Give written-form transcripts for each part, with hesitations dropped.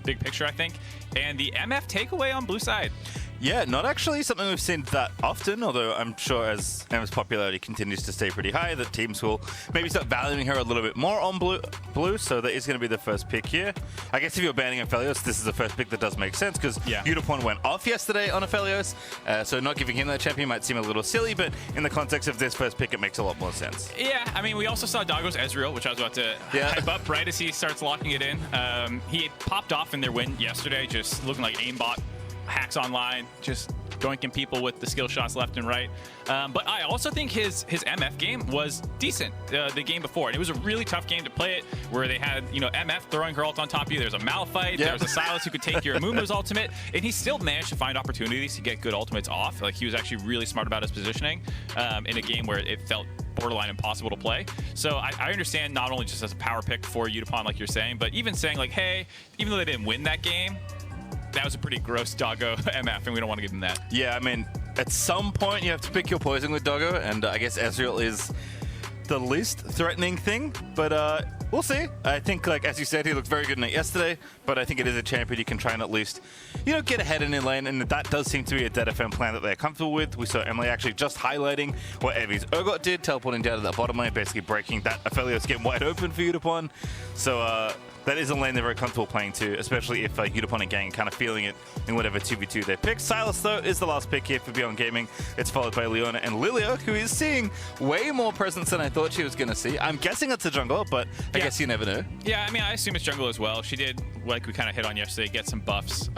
big picture, I think. And the MF takeaway on blue side. Yeah, not actually something we've seen that often, although I'm sure as Emma's popularity continues to stay pretty high, that teams will maybe start valuing her a little bit more on blue, so that is going to be the first pick here. I guess if you're banning Aphelios, this is the first pick that does make sense, because Yutapon went off yesterday on Aphelios, so not giving him that champion might seem a little silly, but in the context of this first pick, it makes a lot more sense. Yeah, I mean, we also saw Doggo's Ezreal, which I was about to hype up right as he starts locking it in. He popped off in their win yesterday, just looking like aimbot. Hacks online, just doinking people with the skill shots left and right. But I also think his MF game was decent the game before. And it was a really tough game to play it, where they had, MF throwing her ult on top of you. There's a Malphite, there's a Sylas who could take your Amumu's ultimate, and he still managed to find opportunities to get good ultimates off. Like, he was actually really smart about his positioning in a game where it felt borderline impossible to play. So I understand not only just as a power pick for Yutapon, like you're saying, but even saying, like, hey, even though they didn't win that game, that was a pretty gross Doggo MF, and we don't want to give him that. Yeah, I mean, at some point you have to pick your poison with Doggo, and I guess Ezreal is the least threatening thing, but we'll see. I think, like, as you said, he looked very good in it yesterday, but I think it is a champion you can try and at least, get ahead in lane, and that does seem to be a DFM plan that they're comfortable with. We saw Emily actually just highlighting what Evi's Urgot did, teleporting down to that bottom lane, basically breaking that Aphelios game wide open for Yutapon. So, that is a lane they're very comfortable playing to, especially if Yutapon and Gaeng kind of feeling it in whatever 2v2 they pick. Sylas, though, is the last pick here for Beyond Gaming. It's followed by Leona and Lillia, who is seeing way more presence than I thought she was going to see. I'm guessing it's a jungle, but I guess you never know. Yeah, I mean, I assume it's jungle as well. She did, like we kind of hit on yesterday, get some buffs.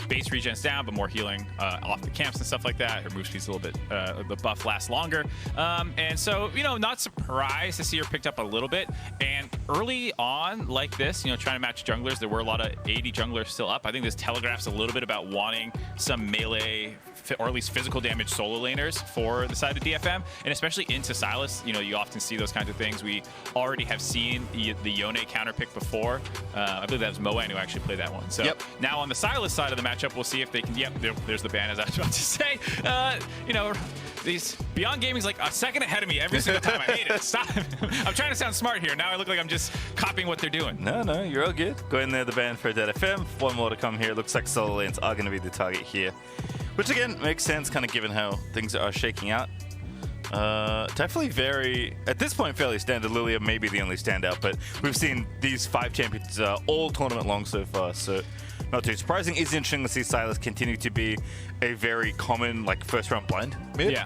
Base regen's down, but more healing off the camps and stuff like that. Her move speed's a little bit, the buff lasts longer. And so, not surprised to see her picked up a little bit. And early on, like this, trying to match junglers, there were a lot of 80 junglers still up. I think this telegraphs a little bit about wanting some melee or at least physical damage solo laners for the side of DFM, and especially into Sylas. You often see those kinds of things. We already have seen the Yone counter pick before. I believe that was Maoan who actually played that one. So now on the Sylas side of the matchup, we'll see if they can. There's the ban, as I was about to say. These Beyond Gaming's like a second ahead of me every single time. I hate it. Stop. I'm trying to sound smart here. Now I look like I'm just copying what they're doing. No, you're all good. Go in there, the ban for DFM. One more to come here. It looks like solo lanes are going to be the target here, which again makes sense, kind of given how things are shaking out. Definitely at this point, fairly standard. Lillia may be the only standout, but we've seen these 5 champions all tournament long so far, so not too surprising. It's interesting to see Sylas continue to be a very common, first round blind mid. Yeah.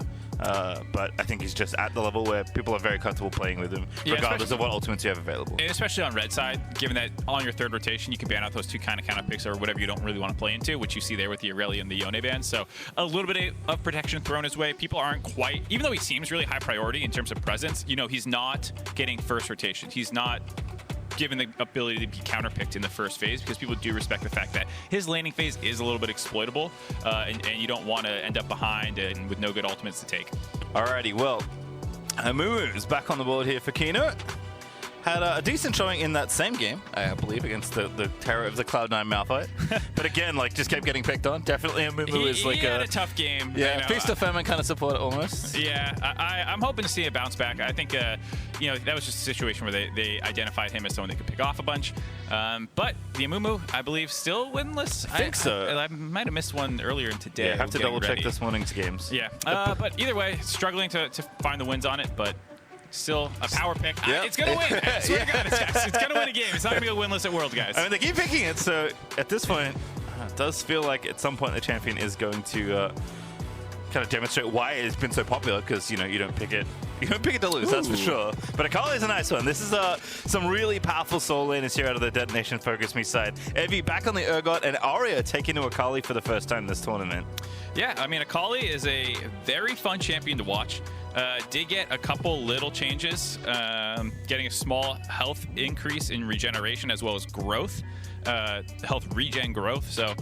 But I think he's just at the level where people are very comfortable playing with him, regardless of what ultimates you have available. And especially on red side, given that on your third rotation, you can ban out those 2 kind of counter picks or whatever you don't really want to play into, which you see there with the Aurelia and the Yone ban. So a little bit of protection thrown his way. People aren't quite, even though he seems really high priority in terms of presence, he's not getting first rotation. He's not given the ability to be counterpicked in the first phase, because people do respect the fact that his laning phase is a little bit exploitable, and you don't want to end up behind and with no good ultimates to take. Alrighty, well, Amumu is back on the board here for Kino. Had a decent showing in that same game, I believe, against the terror of the Cloud9 Malphite. But again, just kept getting picked on. Definitely Amumu is he had a tough game. Yeah, feast or famine kind of support almost. Yeah, I'm hoping to see a bounce back. I think, that was just a situation where they identified him as someone they could pick off a bunch. But the Amumu, I believe, still winless. I think so. I might have missed one earlier in today. Yeah, have to double check this morning's games. Yeah, but either way, struggling to find the wins on it, but still a power pick. Yep. It's going to win. I swear to God, it's going to win a game. It's not going to be a winless at Worlds, guys. I mean, they keep picking it, so at this point, it does feel like at some point the champion is going to kind of demonstrate why it's been so popular, because, you don't pick it. You don't pick it to lose, that's for sure. But Akali is a nice one. This is some really powerful solo laners here out of the Detonation FocusMe side. Evi back on the Urgot, and Arya taking to Akali for the first time this tournament. Yeah, I mean, Akali is a very fun champion to watch. Did get a couple little changes, getting a small health increase in regeneration as well as growth, health regen growth. So,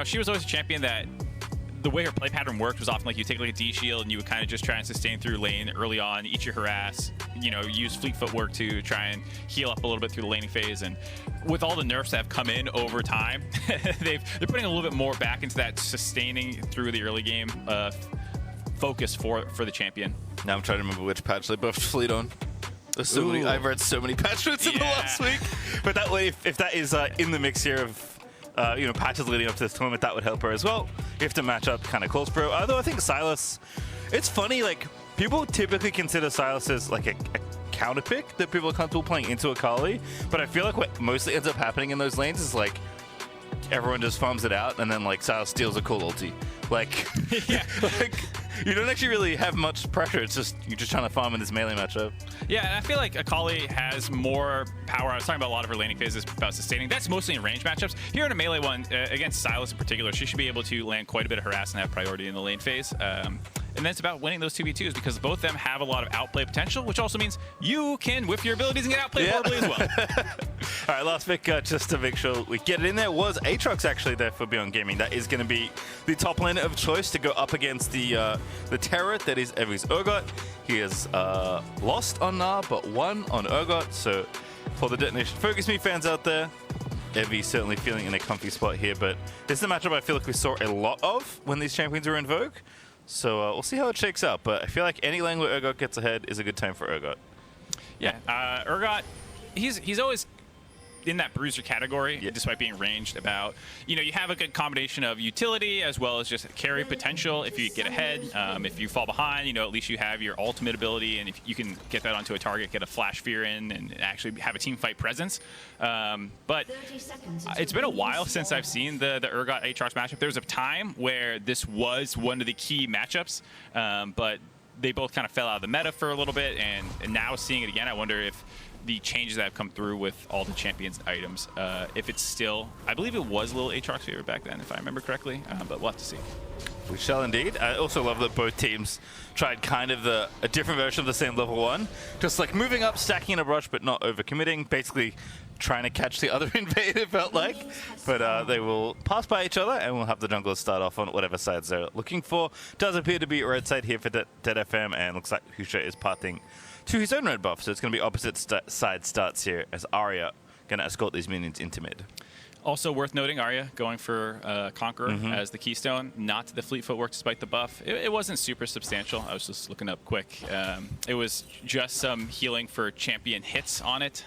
she was always a champion that the way her play pattern worked was often you take a D shield and you would kind of just try and sustain through lane early on, eat your harass, use fleet footwork to try and heal up a little bit through the laning phase. And with all the nerfs that have come in over time, they're putting a little bit more back into that sustaining through the early game focus for the champion. Now I'm trying to remember which patch they buffed fleet on. There's so many, I've read so many patch notes in the last week. But that way, if that is in the mix here of patches leading up to this tournament, that would help her as well. You have to match up kind of close pro. Although I think Sylas, it's funny, like, people typically consider Sylas as like a counter pick that people are comfortable playing into Akali. But I feel like what mostly ends up happening in those lanes is like everyone just farms it out and then like Sylas steals a cool ulti. Like, like you don't actually really have much pressure. It's just you're just trying to farm in this melee matchup. Yeah, and I feel like Akali has more power. I was talking about a lot of her laning phases about sustaining. That's mostly in range matchups. Here in a melee one, against Sylas in particular, she should be able to land quite a bit of harass and have priority in the lane phase. And then it's about winning those 2v2s because both of them have a lot of outplay potential, which also means you can whiff your abilities and get outplayed horribly as well. All right, last pick, just to make sure we get it in there, was Aatrox actually there for Beyond Gaming. That is going to be the top laner of choice to go up against the terror that is Evi Urgot. He has lost on Gnar, but won on Urgot. So for the Detonation FocusMe fans out there, Evi certainly feeling in a comfy spot here, but this is a matchup I feel like we saw a lot of when these champions were in vogue. So we'll see how it shakes out, but I feel like any lane where Urgot gets ahead is a good time for Urgot. Yeah, Urgot, he's always in that bruiser category, despite being ranged about, you have a good combination of utility as well as just carry potential if you get ahead. If you fall behind, at least you have your ultimate ability, and if you can get that onto a target, get a flash fear in, and actually have a team fight presence. But it's been a while since I've seen the Urgot Aatrox matchup. There was a time where this was one of the key matchups, but they both kind of fell out of the meta for a little bit, and now seeing it again, I wonder if the changes that have come through with all the champions items, if it's still, I believe it was a little Aatrox favorite back then, if I remember correctly, but we'll have to see. We shall indeed. I also love that both teams tried kind of a different version of the same level 1. Just like moving up, stacking in a rush, but not overcommitting. Basically trying to catch the other invader, felt like. But they will pass by each other, and we'll have the junglers start off on whatever sides they're looking for. Does appear to be red side here for Dead FM, and looks like Husha is pathing to his own red buff. So it's going to be opposite side starts here as Arya going to escort these minions into mid. Also worth noting, Arya going for Conqueror as the keystone, not the fleet footwork despite the buff. It wasn't super substantial. I was just looking up quick. It was just some healing for champion hits on it,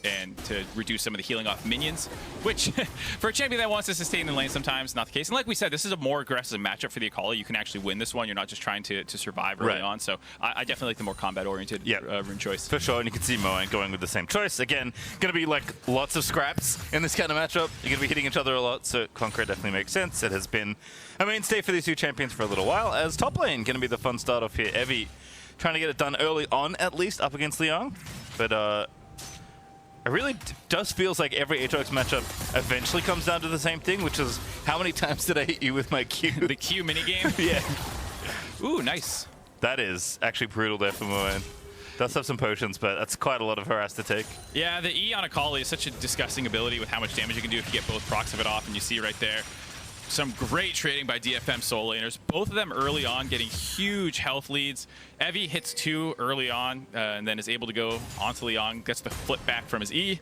and to reduce some of the healing off minions, which for a champion that wants to sustain the lane sometimes not the case. And like we said, this is a more aggressive matchup for the Akali. You can actually win this one. You're not just trying to survive early on. So I definitely like the more combat-oriented rune choice. For sure, and you can see Maoan going with the same choice. Again, going to be like lots of scraps in this kind of matchup. You're going to be hitting each other a lot, so Conqueror definitely makes sense. It has been a mainstay for these two champions for a little while, as top lane going to be the fun start off here. Evi trying to get it done early on, at least, up against Liang. But it really does feels like every Aatrox matchup eventually comes down to the same thing, which is how many times did I hit you with my Q? The Q minigame? Yeah. Ooh, nice. That is actually brutal there for Maoan. Does have some potions, but that's quite a lot of harass to take. Yeah, the E on Akali is such a disgusting ability with how much damage you can do if you get both procs of it off, and you see right there some great trading by DFM solo laners. Both of them early on getting huge health leads. Evi hits 2 early on and then is able to go onto Liang, gets the flip back from his E.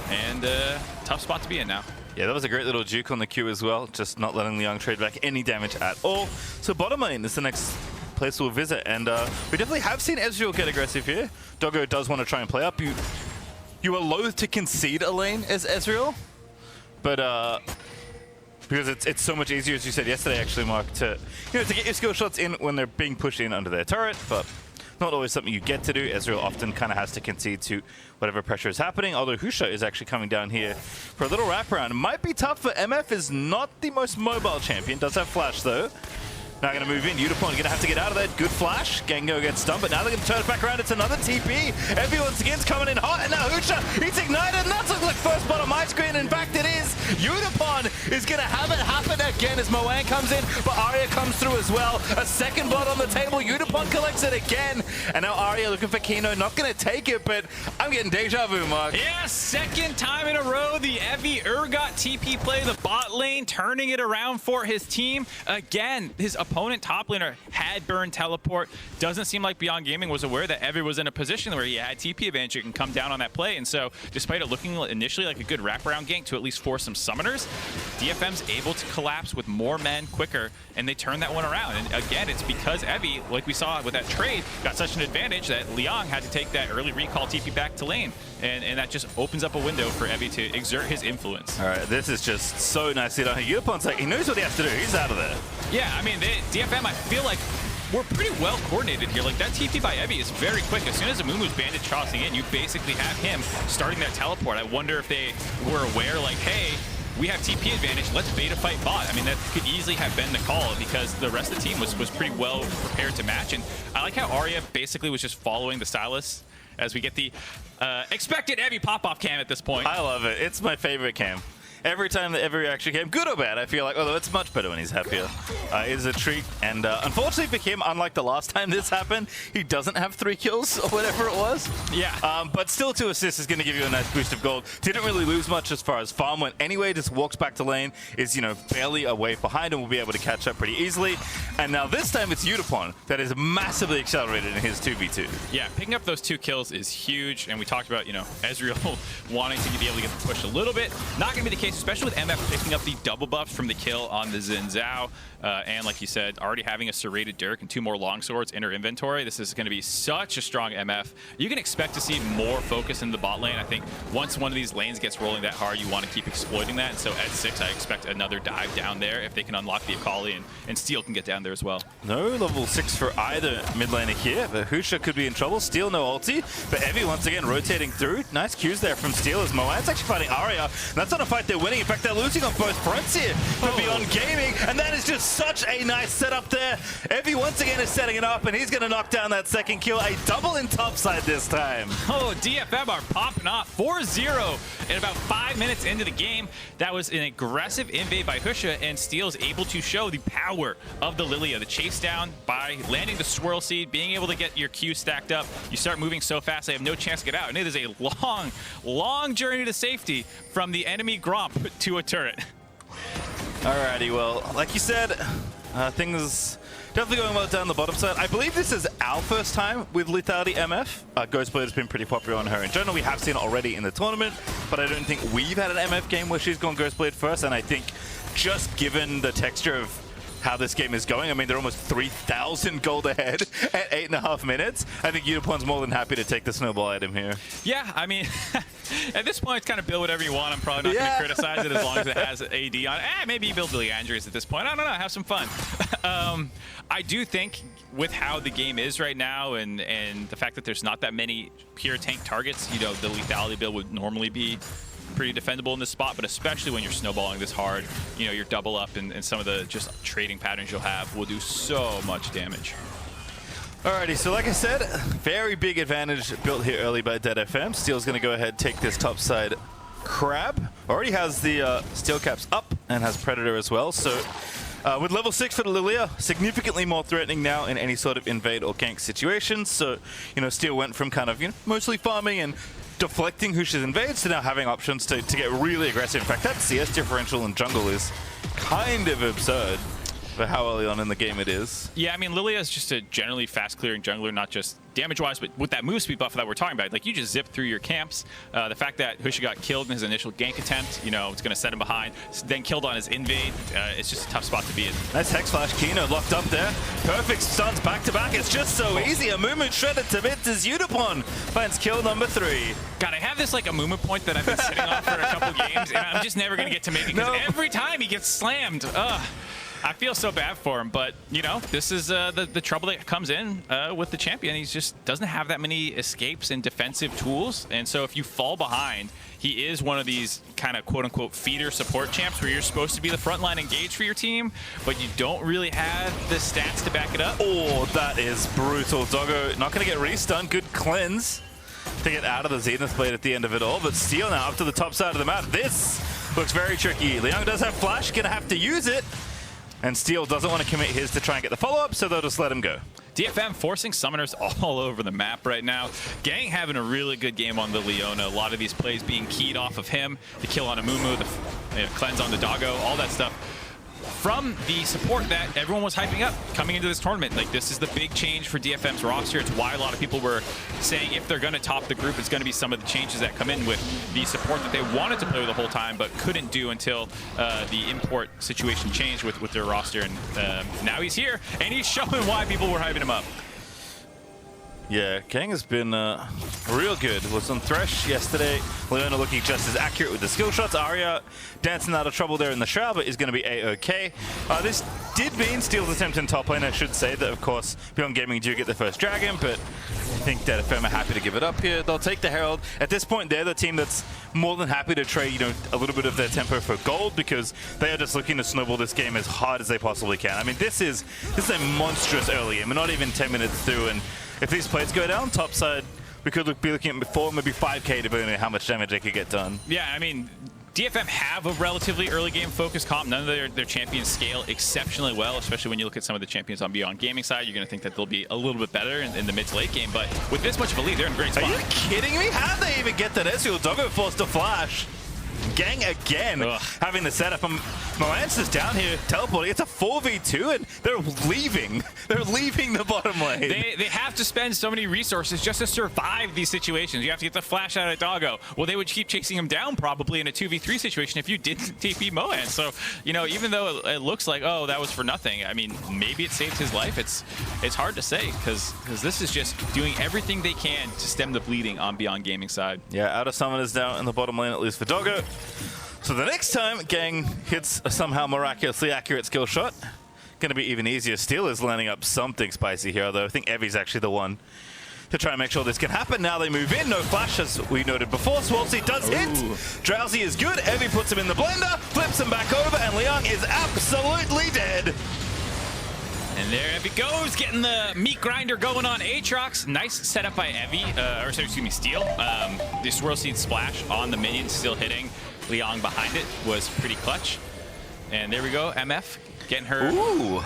And tough spot to be in now. Yeah, that was a great little juke on the Q as well, just not letting Liang trade back any damage at all. So bottom lane is the next place we'll visit, and we definitely have seen Ezreal get aggressive here. Doggo does want to try and play up. You are loath to concede a lane as Ezreal, but because it's so much easier, as you said yesterday, actually, Mark, to to get your skill shots in when they're being pushed in under their turret, but not always something you get to do. Ezreal often kind of has to concede to whatever pressure is happening, although Husha is actually coming down here for a little wraparound. Might be tough for MF, is not the most mobile champion, does have flash though. Now going to move in. Yutapon going to have to get out of there. Good flash. Gengo gets stunned, but now they're going to turn it back around. It's another TP. Everyone's again's coming in hot, and now Husha, he's ignited, and that's looks like first spot on my screen. In fact, it is. Yutapon is going to have it happen again as Maoan comes in, but Arya comes through as well. A second blood on the table. Yutapon collects it again, and now Arya looking for Kino. Not going to take it, but I'm getting deja vu, Mark. Yeah, second time in a row, the Evi Urgot TP play, the bot lane, turning it around for his team. Again, his opponent top laner had burned teleport. Doesn't seem like Beyond Gaming was aware that Evi was in a position where he had TP advantage and can come down on that play. And so despite it looking initially like a good wraparound gank to at least force some summoners, DFM's able to collapse maps with more men quicker, and they turn that one around. And again, it's because Evi, like we saw with that trade, got such an advantage that Liang had to take that early recall TP back to lane. And that just opens up a window for Evi to exert his influence. All right, this is just so nicely done. Yutapon's like, he knows what he has to do. He's out of there. Yeah, I mean, DFM, I feel like we're pretty well coordinated here. Like, that TP by Evi is very quick. As soon as Amumu's bandage crossing in, you basically have him starting that teleport. I wonder if they were aware, like, hey, we have TP advantage, let's beta fight bot. I mean, that could easily have been the call because the rest of the team was pretty well prepared to match. And I like how Arya basically was just following the Sylas as we get the expected Evi pop-off cam at this point. I love it. It's my favorite cam. Every time that every reaction came, good or bad, I feel like, although it's much better when he's happier, is a treat. And unfortunately for him, unlike the last time this happened, he doesn't have 3 kills or whatever it was. Yeah. But still 2 assists is going to give you a nice boost of gold. Didn't really lose much as far as farm went anyway, just walks back to lane, is, you know, barely a wave behind and will be able to catch up pretty easily. And now this time it's Yutapon that is massively accelerated in his 2v2. Yeah, picking up those 2 kills is huge. And we talked about, you know, Ezreal wanting to be able to get the push a little bit. Not going to be the case, especially with MF picking up the double buffs from the kill on the Xin Zhao. And like you said, already having a serrated Dirk and 2 more longswords in her inventory. This is going to be such a strong MF. You can expect to see more focus in the bot lane. I think once one of these lanes gets rolling that hard, you want to keep exploiting that. And so at 6, I expect another dive down there if they can unlock the Akali, and Steel can get down there as well. No level 6 for either mid laner here, but Husha could be in trouble. Steel no ulti, but Evi once again rotating through. Nice cues there from Steel as Maoan's actually fighting Arya. That's not a fight they're winning. In fact, they're losing on both fronts here for Beyond Gaming, and that is just such a nice setup there. Evi once again is setting it up, and he's going to knock down that second kill. A double in topside this time. Oh, DFM are popping off 4-0 in about 5 minutes into the game. That was an aggressive invade by Husha, and Steel is able to show the power of the Lillia. The chase down by landing the Swirl Seed, being able to get your Q stacked up. You start moving so fast, they have no chance to get out, and it is a long, long journey to safety from the enemy Gromp to a turret. Alrighty, well, like you said, things definitely going well down the bottom side. I believe this is our first time with Lethality MF. Ghostblade has been pretty popular on her in general. We have seen it already in the tournament, but I don't think we've had an MF game where she's gone Ghostblade first, and I think just given the texture of how this game is going, I mean, they're almost 3,000 gold ahead at 8.5 minutes. I think Yutapon's more than happy to take the snowball item here. Yeah, I mean, at this point, it's kind of build whatever you want. I'm probably not going to criticize it as long as it has AD on it. Maybe you build the Leandrius at this point. I don't know, have some fun. I do think with how the game is right now and the fact that there's not that many pure tank targets, you know, the lethality build would normally be pretty defendable in this spot, but especially when you're snowballing this hard, you know, your double up and some of the just trading patterns you'll have will do so much damage. Alrighty, so like I said, very big advantage built here early by DFM. Steel's going to go ahead and take this top side Crab. Already has the Steel Caps up and has Predator as well, so with level 6 for the Lillia, significantly more threatening now in any sort of invade or gank situation. So, you know, Steel went from kind of, you know, mostly farming and deflecting Husha's invades to now having options to get really aggressive. In fact, that CS differential in jungle is kind of absurd for how early on in the game it is. Yeah, I mean, Lillia is just a generally fast-clearing jungler, not just damage-wise, but with that move speed buff that we're talking about. Like, you just zip through your camps. The fact that Husha got killed in his initial gank attempt, you know, it's going to set him behind. Then killed on his invade. It's just a tough spot to be in. Nice Hex Flash. Kino locked up there. Perfect stuns back-to-back. It's just so easy. Amumu shredded to bits as Yutapon finds kill number 3. God, I have this, like, Amumu point that I've been sitting on for a couple games, and I'm just never going to get to make it because every time he gets slammed. I feel so bad for him, but, you know, this is the trouble that comes in with the champion. He just doesn't have that many escapes and defensive tools, and so if you fall behind, he is one of these kind of quote-unquote feeder support champs where you're supposed to be the frontline engaged for your team, but you don't really have the stats to back it up. Oh, that is brutal. Doggo not going to get re-stunned. Good cleanse to get out of the Zenith Blade at the end of it all, but Steel now up to the top side of the map. This looks very tricky. Liang does have flash, going to have to use it. And Steel doesn't want to commit his to try and get the follow-up, so they'll just let him go. DFM forcing summoners all over the map right now. Gaeng having a really good game on the Leona. A lot of these plays being keyed off of him. The kill on Amumu, the cleanse on the Doggo, all that stuff. from the support that everyone was hyping up coming into this tournament. Like, this is the big change for DFM's roster. It's why a lot of people were saying if they're going to top the group, it's going to be some of the changes that come in with the support that they wanted to play with the whole time, but couldn't do until the import situation changed with their roster. And now he's here, and he's showing why people were hyping him up. Yeah, Gaeng has been real good. Was on Thresh yesterday. Leona looking just as accurate with the skill shots. Arya dancing out of trouble there in the shower, but is going to be A-OK. This did mean Steel's attempt in top lane. I should say that, of course, Beyond Gaming do get the first dragon, but I think DFM are happy to give it up here. They'll take the Herald. At this point, they're the team that's more than happy to trade, you know, a little bit of their tempo for gold, because they are just looking to snowball this game as hard as they possibly can. I mean, this is a monstrous early game. We're not even 10 minutes through, and if these plays go down, topside, we could be looking at 4, maybe 5k, depending on how much damage they could get done. Yeah, I mean, DFM have a relatively early game focus comp. None of their champions scale exceptionally well, especially when you look at some of the champions on Beyond Gaming side. You're going to think that they'll be a little bit better in the mid to late game, but with this much of a lead, they're in a great spot. Are you kidding me? How did they even get that Ezreal? Doggo forced to flash. Gaeng again, having the setup. Maoan's just down here teleporting. It's a 4v2 and they're leaving. They're leaving the bottom lane. They have to spend so many resources just to survive these situations. You have to get the flash out of Doggo. Well, they would keep chasing him down probably in a 2v3 situation if you didn't TP Maoan. So, you know, even though it looks like, oh, that was for nothing, I mean, maybe it saved his life. It's hard to say because this is just doing everything they can to stem the bleeding on Beyond Gaming side. Yeah, out of summon is down in the bottom lane, at least for Doggo. So the next time Gaeng hits a somehow miraculously accurate skill shot, going to be even easier. Steel is lining up something spicy here, though. I think Evi's actually the one to try and make sure this can happen. Now they move in. No flash, as we noted before. Swalsey does hit. Drowsy is good. Evi puts him in the blender, flips him back over, and Liang is absolutely dead. And there Evi goes, getting the meat grinder going on Aatrox. Nice setup by Evi, or sorry, excuse me, Steel. The Swirl Seed splash on the minion still hitting. Liang behind it was pretty clutch. And there we go, MF getting her. Ooh.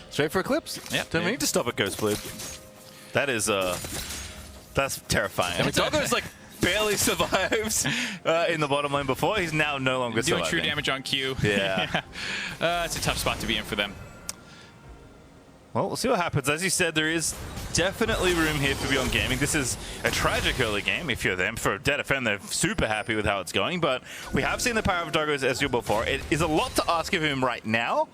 Straight for Eclipse. Yep. Don't need to stop it, Ghostblade. That is, that's terrifying. I mean, Doggo's like barely survives in the bottom lane before. He's now no longer doing surviving. true damage on Q. Yeah. It's a tough spot to be in for them. Well, we'll see what happens. As you said, there is definitely room here for Beyond Gaming. This is a tragic early game, if you're them. For DFM, they're super happy with how it's going, but we have seen the power of Doggo's Ezreal before. It is a lot to ask of him right now,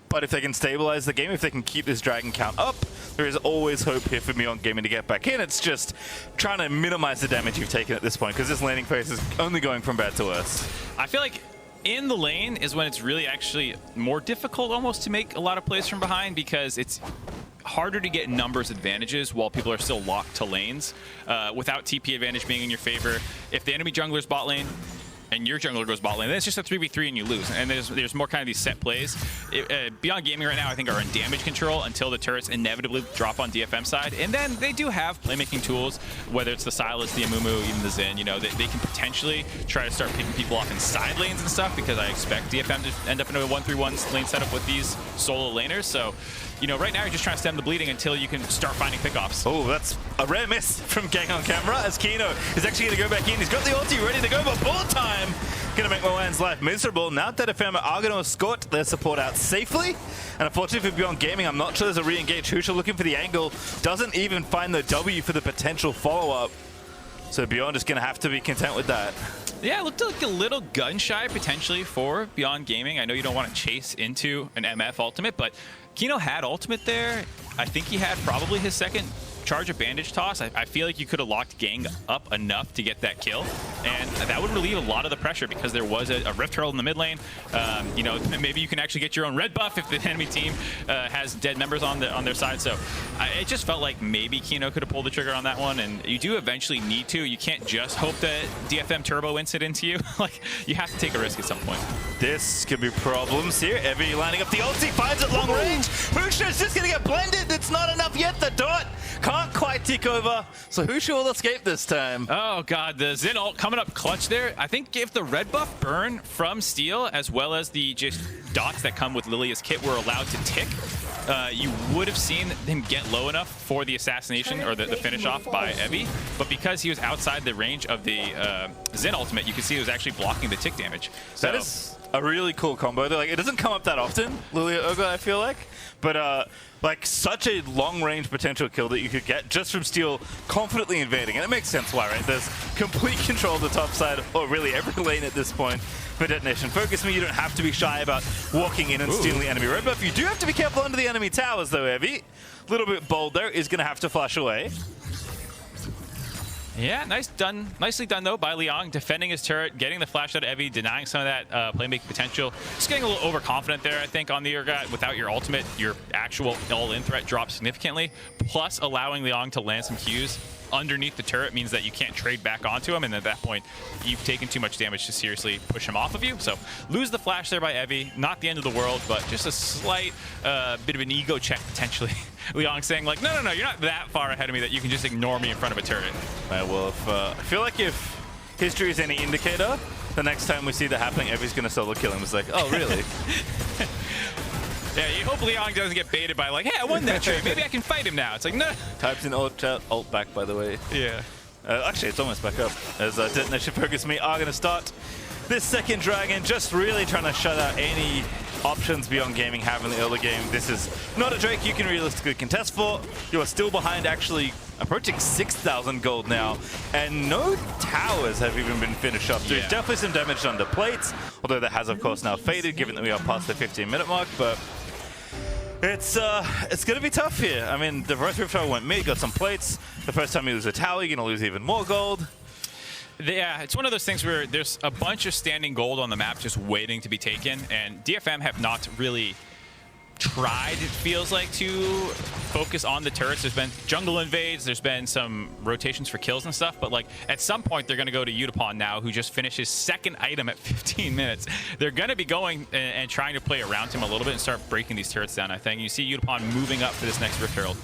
but if they can stabilize the game, if they can keep this dragon count up, there is always hope here for Beyond Gaming to get back in. It's just trying to minimize the damage you've taken at this point, because this laning phase is only going from bad to worse. I feel like in the lane is when it's really actually more difficult almost to make a lot of plays from behind, because it's harder to get numbers advantages while people are still locked to lanes without TP advantage being in your favor. If the enemy jungler's bot lane and your jungler goes bot lane, then it's just a 3v3 and you lose. And there's more kind of these set plays. Beyond Gaming right now, I think, are in damage control until the turrets inevitably drop on DFM side. And then they do have playmaking tools, whether it's the Sylas, the Amumu, even the Xin. You know, they can potentially try to start picking people off in side lanes and stuff, because I expect DFM to end up in a 1-3-1 lane setup with these solo laners. So, you know, right now you're just trying to stem the bleeding until you can start finding pickoffs. Oh, that's a rare miss from Gaeng on camera, as Kino is actually going to go back in. He's got the ulti ready to go, but bullet time going to make Maoan's life miserable. Now DFM are going to escort their support out safely. And unfortunately for Beyond Gaming, I'm not sure there's a re-engage. Husha looking for the angle, doesn't even find the W for the potential follow-up. So Beyond is going to have to be content with that. Yeah, it looked like a little gun-shy potentially for Beyond Gaming. I know you don't want to chase into an MF ultimate, but Kino had ultimate there. I think he had probably his second charge of bandage toss. I feel like you could have locked Gaeng up enough to get that kill, and that would relieve a lot of the pressure, because there was a Rift Herald in the mid lane. You know, maybe you can actually get your own red buff if the enemy team has dead members on their side. So it just felt like maybe Kino could have pulled the trigger on that one, and you do eventually need to. You can't just hope that DFM turbo ints it into you. Like, you have to take a risk at some point. This could be problems here. Evi lining up the ulti, finds it long range. Husha's just going to get blended. It's not enough yet. The dot can't quite tick over, so Husha will escape this time. Oh god, the Xin ult coming up clutch there. I think if the red buff burn from Steel, as well as the just dots that come with Lillia's kit, were allowed to tick, you would have seen him get low enough for the assassination or the finish off by Evi. But because he was outside the range of the Xin ultimate, you can see he was actually blocking the tick damage. So That is a really cool combo. Like, it doesn't come up that often, Lillia Urgot, I feel like. But like such a long-range potential kill that you could get just from Steel confidently invading. And it makes sense why, right? There's complete control of the top side, or really every lane at this point for Detonation FocusMe. You don't have to be shy about walking in and stealing the enemy red buff. You do have to be careful under the enemy towers, though, Evi. A little bit bold there. Is going to have to flash away. Yeah, nicely done though by Liang, defending his turret, getting the flash out of Evi, denying some of that playmaking potential. Just getting a little overconfident there, I think, on the Urgot. Without your ultimate, your actual all-in threat drops significantly. Plus, allowing Liang to land some Qs underneath the turret means that you can't trade back onto him, and at that point, you've taken too much damage to seriously push him off of you. So, lose the flash there by Evi. Not the end of the world, but just a slight bit of an ego check potentially. Liang saying like, no, you're not that far ahead of me that you can just ignore me in front of a turret. Well, I feel like if history is any indicator, the next time we see that happening, Evi's going to solo kill him. It's like, oh, really? Yeah, you hope Liang doesn't get baited by like, hey, I won that trade. Maybe I can fight him now. It's like, no. Types in alt chat, alt back, by the way. Yeah. Actually, it's almost back up. As Detonation FocusMe are going to start this second dragon, just really trying to shut out any options Beyond Gaming have in the early game. This is not a Drake you can realistically contest for. You are still behind, actually approaching 6,000 gold now, and no towers have even been finished up. There's definitely some damage under plates, although that has, of course, now faded, given that we are past the 15-minute mark, but it's going to be tough here. I mean, the first Rift Tower went mid, got some plates. The first time you lose a tower, you're going to lose even more gold. Yeah, it's one of those things where there's a bunch of standing gold on the map just waiting to be taken, and DFM have not really tried, it feels like, to focus on the turrets. There's been jungle invades, there's been some rotations for kills and stuff, but like at some point they're going to go to Yutapon now, who just finished his second item at 15 minutes. They're going to be going and trying to play around him a little bit and start breaking these turrets down, I think. You see Yutapon moving up for this next Rift Herald.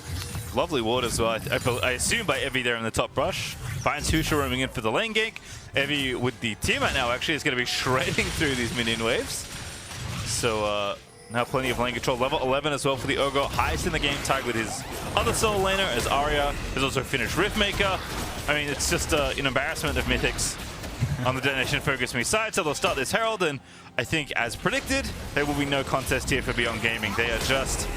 Lovely ward as well. I assume by Evi there in the top brush. Finds Husha roaming in for the lane gank. Evi with the teammate now actually is going to be shredding through these minion waves. So now plenty of lane control. Level 11 as well for the Urgot. Highest in the game, tagged with his other solo laner as Arya has also finished Riftmaker. I mean, it's just an embarrassment of Mythics on the Detonation FocusMe side. So they'll start this Herald, and I think as predicted, there will be no contest here for Beyond Gaming. They are just,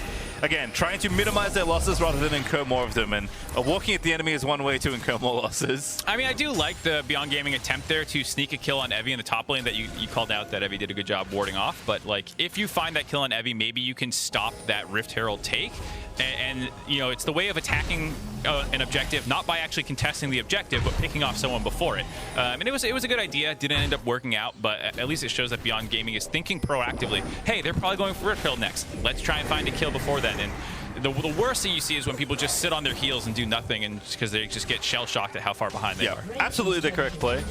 again, trying to minimize their losses rather than incur more of them, and walking at the enemy is one way to incur more losses. I mean, I do like the Beyond Gaming attempt there to sneak a kill on Evi in the top lane that you called out that Evi did a good job warding off, but like, if you find that kill on Evi, maybe you can stop that Rift Herald take, and you know, it's the way of attacking an objective, not by actually contesting the objective, but picking off someone before it. And it was a good idea. Didn't end up working out, but at least it shows that Beyond Gaming is thinking proactively. Hey, they're probably going for Rift Herald next. Let's try and find a kill before then. And the worst thing you see is when people just sit on their heels and do nothing, and because they just get shell shocked at how far behind they are. Absolutely the correct play.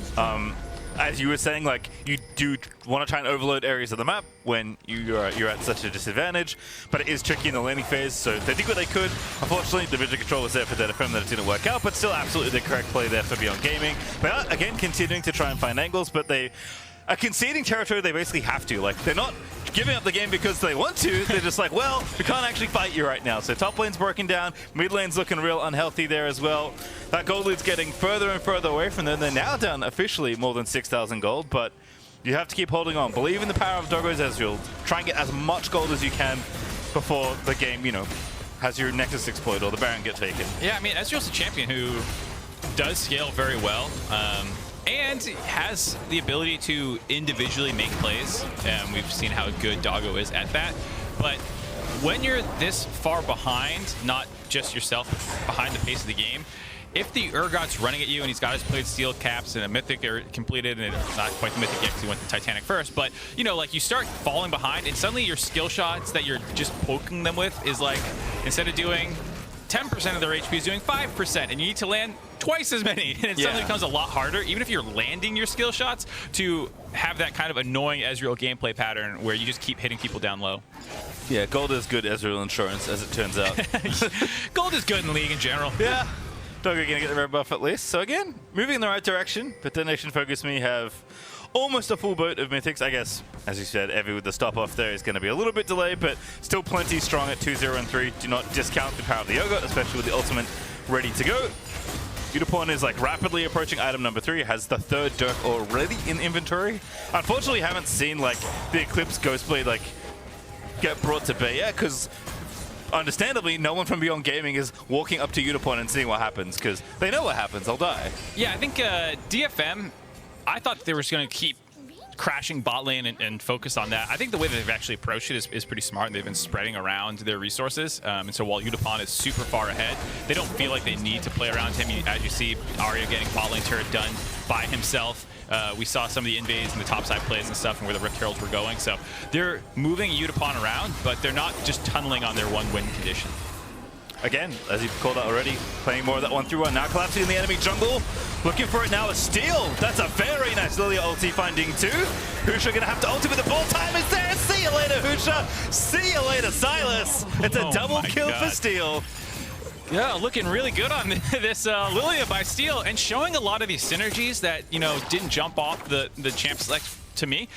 As you were saying, like, you do want to try and overload areas of the map when you're at such a disadvantage, but it is tricky in the laning phase, so they did what they could. Unfortunately, the vision control was there for DFM that it didn't work out, but still absolutely the correct play there for Beyond Gaming. They are, again, continuing to try and find angles, but they are conceding territory they basically have to. Like, they're not giving up the game because they want to. They're just like, well, we can't actually fight you right now. So top lane's broken down. Mid lane's looking real unhealthy there as well. That gold lead's getting further and further away from them. They're now down officially more than 6,000 gold, but you have to keep holding on. Believe in the power of Doggo's Ezreal. Try and get as much gold as you can before the game, you know, has your Nexus exploit or the Baron get taken. Yeah, I mean, Ezreal's a champion who does scale very well. And has the ability to individually make plays, and we've seen how good Doggo is at that. But when you're this far behind, not just yourself, behind the pace of the game, if the Urgot's running at you and he's got his played steel caps and a mythic are completed, and it's not quite the mythic yet because he went to Titanic first, but you know, like, you start falling behind and suddenly your skill shots that you're just poking them with is like, instead of doing 10% of their HP is doing 5%, and you need to land twice as many, and it suddenly becomes a lot harder, even if you're landing your skill shots, to have that kind of annoying Ezreal gameplay pattern where you just keep hitting people down low. Yeah, gold is good Ezreal insurance, as it turns out. Gold is good in League in general. Yeah. Doggo gonna get the red buff at least. So again, moving in the right direction, but Detonation FocusMe have almost a full boat of mythics. I guess, as you said, Evi with the stop off there is going to be a little bit delayed, but still plenty strong at 2-0 and 3. Do not discount the power of the Urgot, especially with the ultimate ready to go. Yutapon is like rapidly approaching item number 3, has the 3rd Dirk already in inventory. Unfortunately, haven't seen like the Eclipse Ghostblade like get brought to bay yet, because understandably, no one from Beyond Gaming is walking up to Yutapon and seeing what happens, because they know what happens, they'll die. Yeah, I think DFM, I thought they were just going to keep crashing bot lane and focus on that. I think the way that they've actually approached it is pretty smart. They've been spreading around their resources. And so while Yutapon is super far ahead, they don't feel like they need to play around him. As you see, Arya getting bot lane turret done by himself. We saw some of the invades and the topside plays and stuff and where the Rift Heralds were going. So they're moving Yutapon around, but they're not just tunneling on their one win condition. Again, as you've called out already, playing more of that 1-3-1. Now collapsing in the enemy jungle. Looking for it now, a steal. That's a very nice Lillia ulti finding 2. Husha gonna have to ulti, but the ball time is there. See you later, Husha. See you later, Sylas. It's a double kill for steal. Yeah, looking really good on this Lillia by steal, and showing a lot of these synergies that, you know, didn't jump off the champ select to me.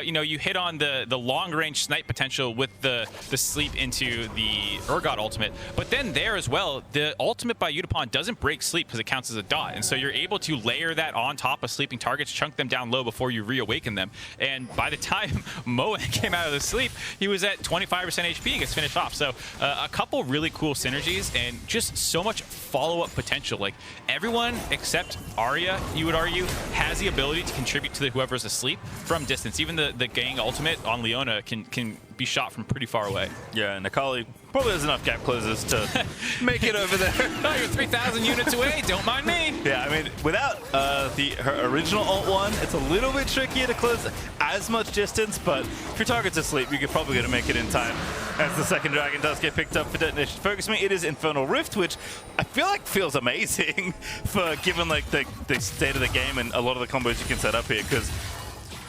You know, you hit on the long range snipe potential with the sleep into the Urgot ultimate, but then there as well, the ultimate by Yutapon doesn't break sleep because it counts as a dot, and so you're able to layer that on top of sleeping targets, chunk them down low before you reawaken them. And by the time Maoan came out of the sleep, he was at 25% HP, gets finished off. So a couple really cool synergies and just so much follow-up potential. Like everyone except Arya, you would argue, has the ability to contribute to whoever's asleep from distance. Even the Gaeng ultimate on Leona can be shot from pretty far away. Yeah, and Akali probably has enough gap closers to make it over there. No, you're 3,000 units away, don't mind me. Yeah, I mean, without her original ult 1, it's a little bit trickier to close as much distance, but if your target's asleep, you're probably going to make it in time. As the second dragon does get picked up for Detonation FocusMe, it is Infernal Rift, which I feel like feels amazing for given like the state of the game and a lot of the combos you can set up here, because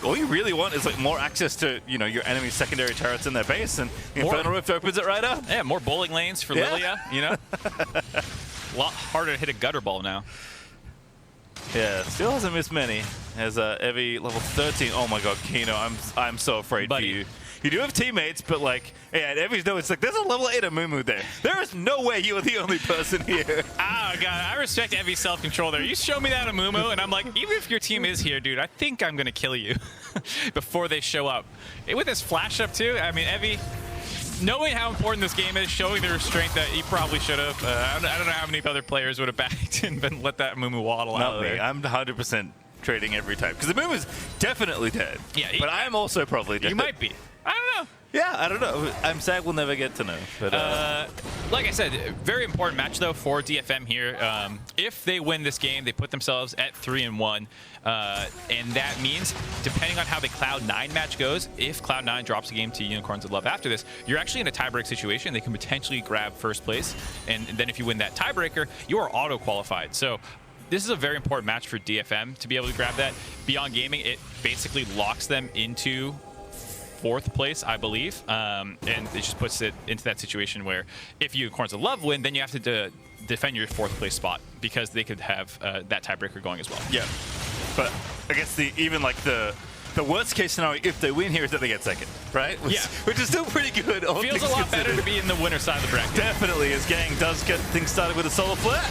all you really want is like more access to, you know, your enemy's secondary turrets in their base, and Infernal Rift opens it right up. Yeah, more bowling lanes for Lillia, you know? A lot harder to hit a gutter ball now. Yeah, still hasn't missed many. As Evi level 13. Oh my god, Kino, I'm so afraid for you. You do have teammates, but like, yeah, Evi's no, it's like, there's a level 8 Amumu there. There is no way you are the only person here. Oh god, I respect Evi's self-control there. You show me that Amumu, and I'm like, even if your team is here, dude, I think I'm gonna kill you before they show up. With this flash up too, I mean, Evi, knowing how important this game is, showing the restraint that he probably should have. I don't know how many other players would have backed and been let that Amumu waddle out of there. Not me. I'm 100% trading every time, because the Amumu is definitely dead. Yeah, but I am also probably dead. You might be. I don't know. Yeah, I don't know. I'm sad we'll never get to know. But like I said, very important match though for DFM here. If they win this game, they put themselves at 3-1, and that means depending on how the Cloud9 match goes, if Cloud9 drops a game to Unicorns of Love after this, you're actually in a tiebreak situation. They can potentially grab first place, and then if you win that tiebreaker, you are auto qualified. So this is a very important match for DFM to be able to grab that. Beyond Gaming, it basically locks them into 4th place, I believe, and it just puts it into that situation where if Unicorns of Love win, then you have to defend your 4th place spot, because they could have that tiebreaker going as well. Yeah, but I guess even like the worst case scenario, if they win here, is that they get 2nd, right? Which is still pretty good. Feels a lot better to be in the winner side of the bracket. Definitely, as Gaeng does get things started with a solar flare.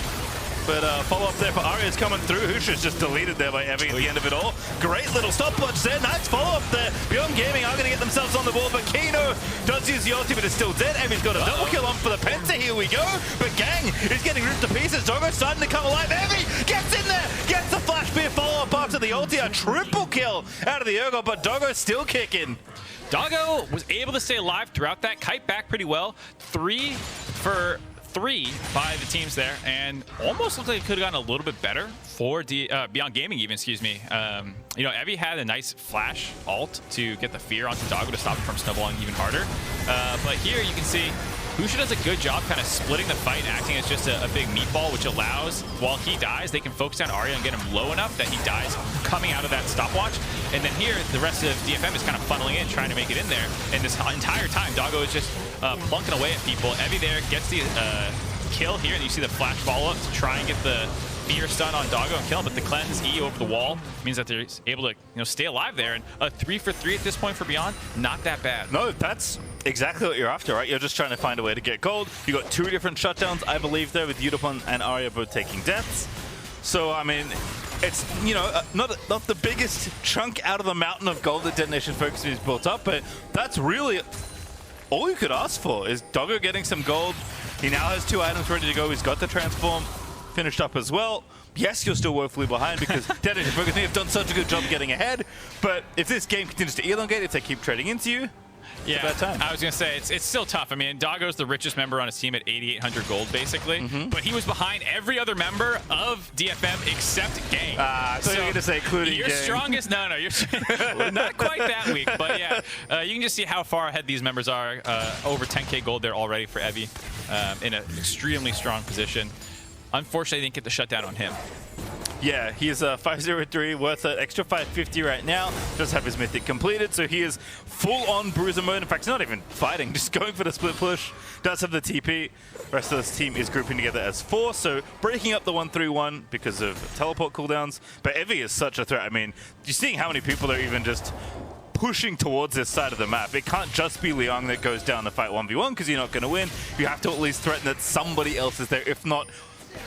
But follow-up there for Arya's coming through. Husha's just deleted there by Evi at the end of it all. Great little stopwatch there. Nice follow-up there. Beyond Gaming are going to get themselves on the board, but Kino does use the ulti, but is still dead. Evi's got a double kill on for the Penta. Here we go. But Gaeng is getting ripped to pieces. Doggo starting to come alive. Evi gets in there. Gets the flash spear follow-up after the ulti. A triple kill out of the Urgot, but Doggo's still kicking. Doggo was able to stay alive throughout that. Kite back pretty well. 3 for 3 by the teams there, and almost looked like it could have gotten a little bit better for Beyond Gaming even, excuse me. You know, Evi had a nice flash ult to get the fear onto Doggo to stop him from snowballing even harder. But here you can see Husha does a good job kind of splitting the fight and acting as just a big meatball, which allows, while he dies, they can focus on Arya and get him low enough that he dies coming out of that stopwatch. And then here, the rest of DFM is kind of funneling in, trying to make it in there. And this entire time, Doggo is just plunking away at people. Evi there gets the kill here, and you see the flash follow-up to try and get the fear stun on Doggo and kill him, but the cleanse E over the wall means that they're able to stay alive there. And a 3 for 3 at this point for Beyond, not that bad. No, that's exactly what you're after, right? You're just trying to find a way to get gold. You got 2 different shutdowns, I believe, there with Yutapon and Arya both taking deaths. So, I mean, it's, you know, not the biggest chunk out of the mountain of gold that Detonation FocusMe has built up, but that's really all you could ask for is Doggo getting some gold. He now has 2 items ready to go. He's got the transform finished up as well. Yes, you're still woefully behind because Detonation FocusMe have done such a good job getting ahead, but if this game continues to elongate, if they keep trading into you, yeah, it's a bad time. I was going to say, it's still tough. I mean, Doggo's the richest member on his team at 8,800 gold, basically. But he was behind every other member of DFM except Gaeng. So you're going to say including your Gaeng. Strongest, no, you're not quite that weak. But yeah, you can just see how far ahead these members are. Over 10k gold there already for Evi in an extremely strong position. Unfortunately, they didn't get the shutdown on him. Yeah, he is 503, worth an extra 550 right now. Does have his mythic completed, so he is full-on bruiser mode. In fact, he's not even fighting, just going for the split push. Does have the TP. Rest of this team is grouping together as 4, so breaking up the 1-3-1 because of teleport cooldowns. But Evi is such a threat. I mean, you're seeing how many people are even just pushing towards this side of the map. It can't just be Liang that goes down to fight 1v1 because you're not going to win. You have to at least threaten that somebody else is there, if not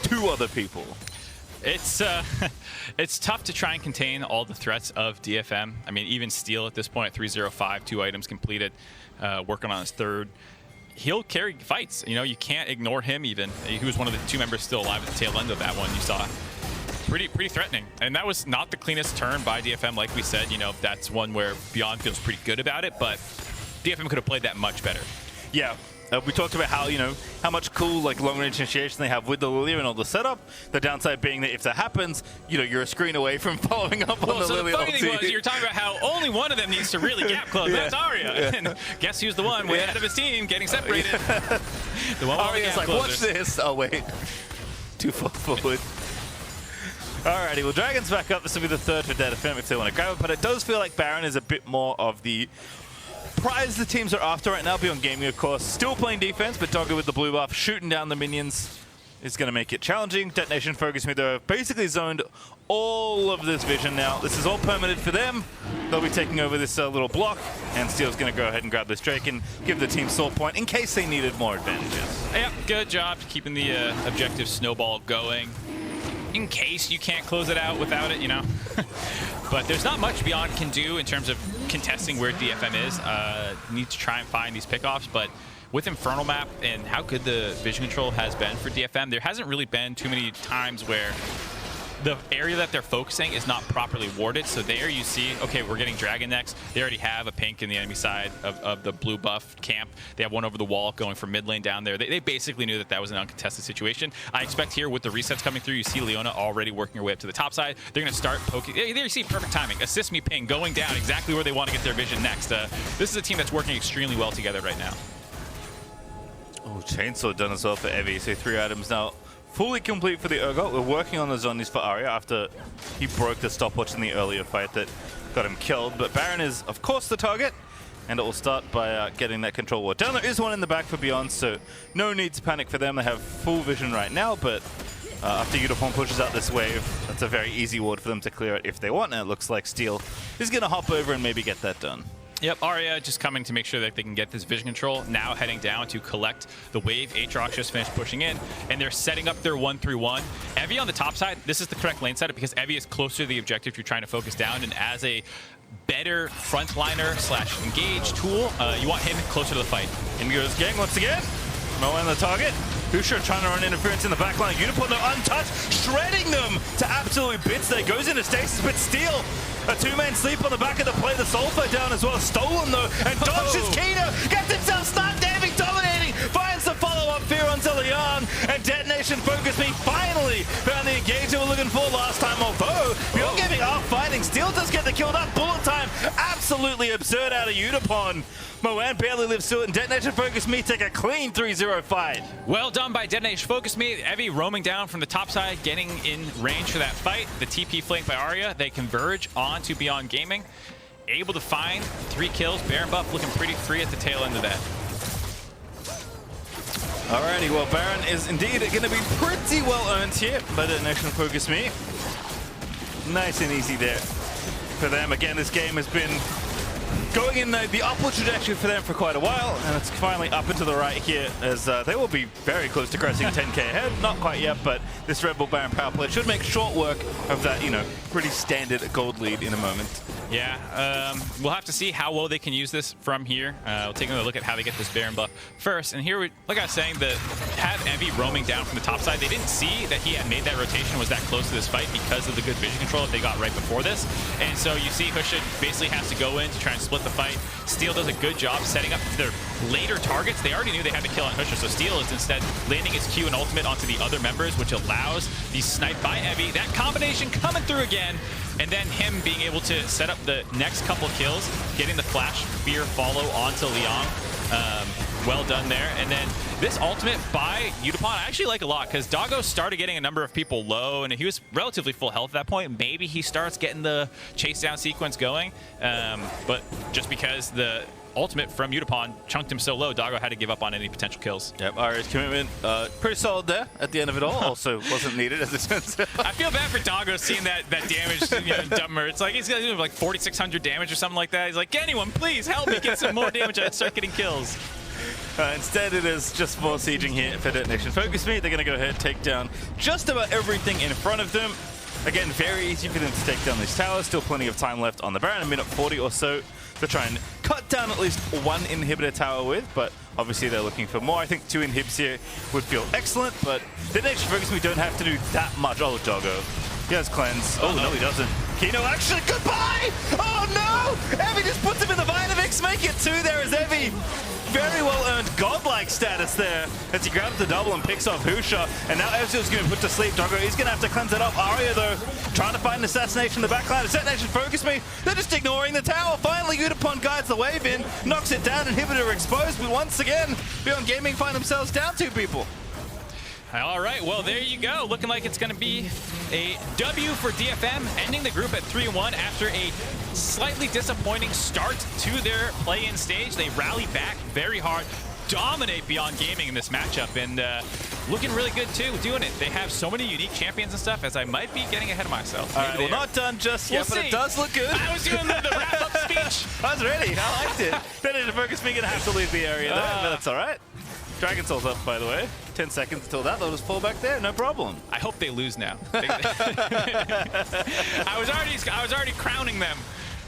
2 other people. It's tough to try and contain all the threats of DFM. I mean, even Steel at this point at 305, 2 items completed, working on his 3rd. He'll carry fights. You know, you can't ignore him even. He was one of the 2 members still alive at the tail end of that one you saw. Pretty threatening. And that was not the cleanest turn by DFM, like we said. You know, that's one where Beyond feels pretty good about it, but DFM could have played that much better. Yeah. We talked about how, you know, how much cool, like, long-range initiation they have with the Lillia and all the setup. The downside being that if that happens, you know, you're a screen away from following up on the so Lillia. The funny thing was, you're talking about how only one of them needs to really gap close. Yeah. That's Arya. Yeah. And guess who's the one way ahead of his team getting separated? The one Arya's like, watch this. Oh, wait. Too far forward. Alrighty, well, Dragon's back up. This will be the 3rd for DFM if they want to grab it, but it does feel like Baron is a bit more of the prize the teams are after right now. Beyond Gaming, of course, still playing defense, but Doggo with the blue buff, shooting down the minions is going to make it challenging. Detonation FocusMe, though, basically zoned all of this vision now. This is all permanent for them. They'll be taking over this little block, and Steel's going to go ahead and grab this Drake and give the team sword point in case they needed more advantages. Yeah, good job keeping the objective snowball going. In case you can't close it out without it, you know. But there's not much Beyond can do in terms of contesting where DFM is. Need to try and find these pickoffs, but with Infernal Map and how good the vision control has been for DFM, there hasn't really been too many times where the area that they're focusing is not properly warded. So there you see, okay, we're getting Dragon next. They already have a pink in the enemy side of the blue buff camp. They have one over the wall going from mid lane down there. They basically knew that that was an uncontested situation. I expect here with the resets coming through, you see Leona already working her way up to the top side. They're going to start poking. There you see perfect timing. Assist me ping going down exactly where they want to get their vision next. This is a team that's working extremely well together right now. Oh, Chainsaw done as well for Evi. So 3 items now. Fully complete for the Urgot. We're working on the zombies for Arya after he broke the stopwatch in the earlier fight that got him killed. But Baron is, of course, the target. And it will start by getting that control ward down. There is one in the back for Beyond, so no need to panic for them. They have full vision right now, but after Yutapon pushes out this wave, that's a very easy ward for them to clear it if they want. And it looks like Steel is going to hop over and maybe get that done. Yep, Arya just coming to make sure that they can get this vision control. Now heading down to collect the wave. Aatrox just finished pushing in, and they're setting up their 1-3-1. Evi on the top side, this is the correct lane setup because Evi is closer to the objective you're trying to focus down, and as a better frontliner / engage tool, you want him closer to the fight. In goes Gaeng once again. Maoan the target. Husha trying to run interference in the back line. Yutapon, though, untouched, shredding them to absolute bits there. Goes into stasis, but Steel, a 2-man sleep on the back of the play. The Sulfur down as well. Stolen, though, and dodges Kino. Gets himself stunned. Daving dominating. Finds the follow-up fear onto Liang. And Detonation FocusMe finally found the engage they were looking for last time. Although, Beyond Gaming are fighting. Steel does get the kill. That bullet time, absolutely absurd out of Yutapon. Maoan barely lives through it, and Detonation FocusMe take a clean 3-0 fight. Well done by Detonation FocusMe. Evi roaming down from the top side, getting in range for that fight. The TP flanked by Arya. They converge onto Beyond Gaming. Able to find 3 kills. Baron buff looking pretty free at the tail end of that. Alrighty, well, Baron is indeed going to be pretty well earned here by Detonation FocusMe. Nice and easy there for them. Again, this game has been going in the upward trajectory for them for quite a while, and it's finally up and to the right here as they will be very close to crossing 10k ahead. Not quite yet, but this Red Bull Baron power play should make short work of that, you know, pretty standard gold lead in a moment. Yeah, we'll have to see how well they can use this from here. We'll take another look at how they get this Baron buff first. And here, like I was saying, have Evi roaming down from the top side. They didn't see that he had made that rotation, was that close to this fight because of the good vision control that they got right before this. And so you see Husha basically has to go in to try and split the fight. Steel does a good job setting up their later targets. They already knew they had to kill on Husha, so Steel is instead landing his Q and ultimate onto the other members, which allows the snipe by Evi. That combination coming through again. And then him being able to set up the next couple kills, getting the flash fear follow onto Liang. Well done there. And then this ultimate by Yutapon, I actually like a lot because Doggo started getting a number of people low and he was relatively full health at that point. Maybe he starts getting the chase down sequence going. But just because the ultimate from Yutapon chunked him so low, Doggo had to give up on any potential kills. Yep, Aria's commitment, pretty solid there at the end of it all. Also wasn't needed as it turns out. I feel bad for Doggo seeing that damage, dumber. It's like he's got to do like 4,600 damage or something like that. He's like, anyone, please help me get some more damage and start getting kills. Instead, it is just more sieging here for Detonation FocusMe. They're going to go ahead and take down just about everything in front of them. Again, very easy for them to take down these towers. Still plenty of time left on the Baron, a minute 40 or so to try and cut down at least one inhibitor tower with, but obviously they're looking for more. I think 2 inhibs here would feel excellent, but Detonation FocusMe don't have to do that much. Oh, Doggo. He has cleanse. Oh, no, he doesn't. Kino actually, goodbye! Oh, no! Evi just puts him in the Vitamix. Make it 2 there as Evi. Very well earned godlike status there as he grabs the double and picks off Husha. And now Ezreal's going to put to sleep Doggo. He's going to have to cleanse it up. Aria, though, trying to find an assassination in the backline. Detonation FocusMe. They're just ignoring the tower. Finally, Yutapon guides the wave in, knocks it down, inhibitor exposed. But once again, Beyond Gaming find themselves down 2 people. All right, well, there you go. Looking like it's going to be a W for DFM, ending the group at 3-1 after a slightly disappointing start to their play-in stage. They rally back very hard, dominate Beyond Gaming in this matchup, and looking really good, too, doing it. They have so many unique champions and stuff, as I might be getting ahead of myself. All right, well, not done just yet, but it does look good. I was doing the wrap-up speech. I was ready. I liked it. Detonation FocusMe going to have to leave the area there, but that's all right. Dragon Soul's up, by the way. 10 seconds until that. They'll just fall back there, no problem. I hope they lose now. I was already crowning them,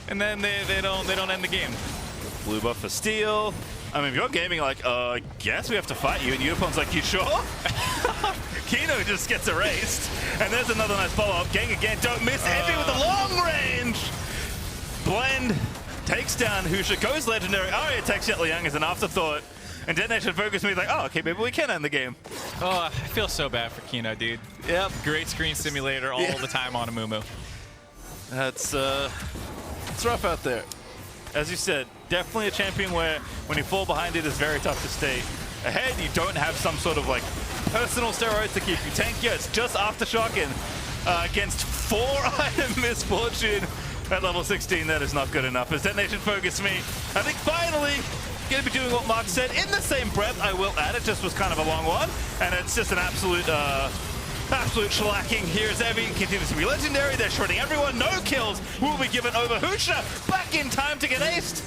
and then they don't end the game. Blue buff for Steel. I mean, if you're gaming, like, I guess we have to fight you, and Yutapon's like, you sure? Kino just gets erased, and there's another nice follow-up. Gaeng again, don't miss. Evi with the long range. Blend takes down Husha, goes legendary. Aria takes out Liang as an afterthought. And Detonation FocusMe like, oh, okay, maybe we can end the game. Oh, I feel so bad for Kino, dude. Yep. Great screen simulator all the time on Amumu. That's it's rough out there. As you said, definitely a champion where when you fall behind it, it's very tough to stay ahead. You don't have some sort of like personal steroids to keep you tankier. It's just Aftershock and against 4-item misfortune at level 16. That is not good enough. As Detonation FocusMe, I think finally going to be doing what Mark said in the same breath. I will add, it just was kind of a long one, and it's just an absolute shellacking. Here's Evi, continues to be legendary. They're shredding everyone. No kills will be given over. Husha back in time to get aced.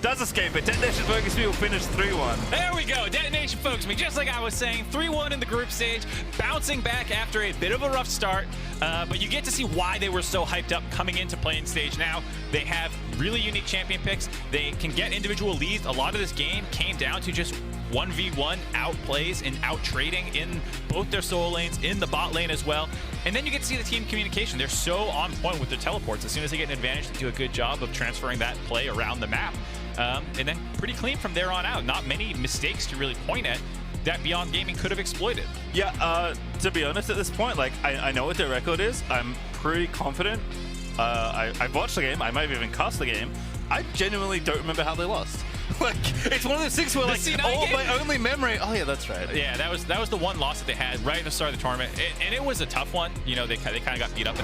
Does escape it. Detonation FocusMe will finish 3-1. There we go. Detonation FocusMe, just like I was saying, 3-1 in the group stage, bouncing back after a bit of a rough start. But you get to see why they were so hyped up coming into play-in stage now. They have really unique champion picks. They can get individual leads. A lot of this game came down to just 1v1 outplays and out-trading in both their solo lanes, in the bot lane as well. And then you get to see the team communication. They're so on point with their teleports. As soon as they get an advantage, they do a good job of transferring that play around the map. And then pretty clean from there on out. Not many mistakes to really point at that Beyond Gaming could have exploited. Yeah, to be honest at this point, like, I know what their record is. I'm pretty confident. I've watched the game. I might have even cast the game. I genuinely don't remember how they lost. Like, it's one of those things where, like, all my only memory. Oh, yeah, that's right. Yeah, that was the one loss that they had right at the start of the tournament. And it was a tough one. You know, they kind of got beat up in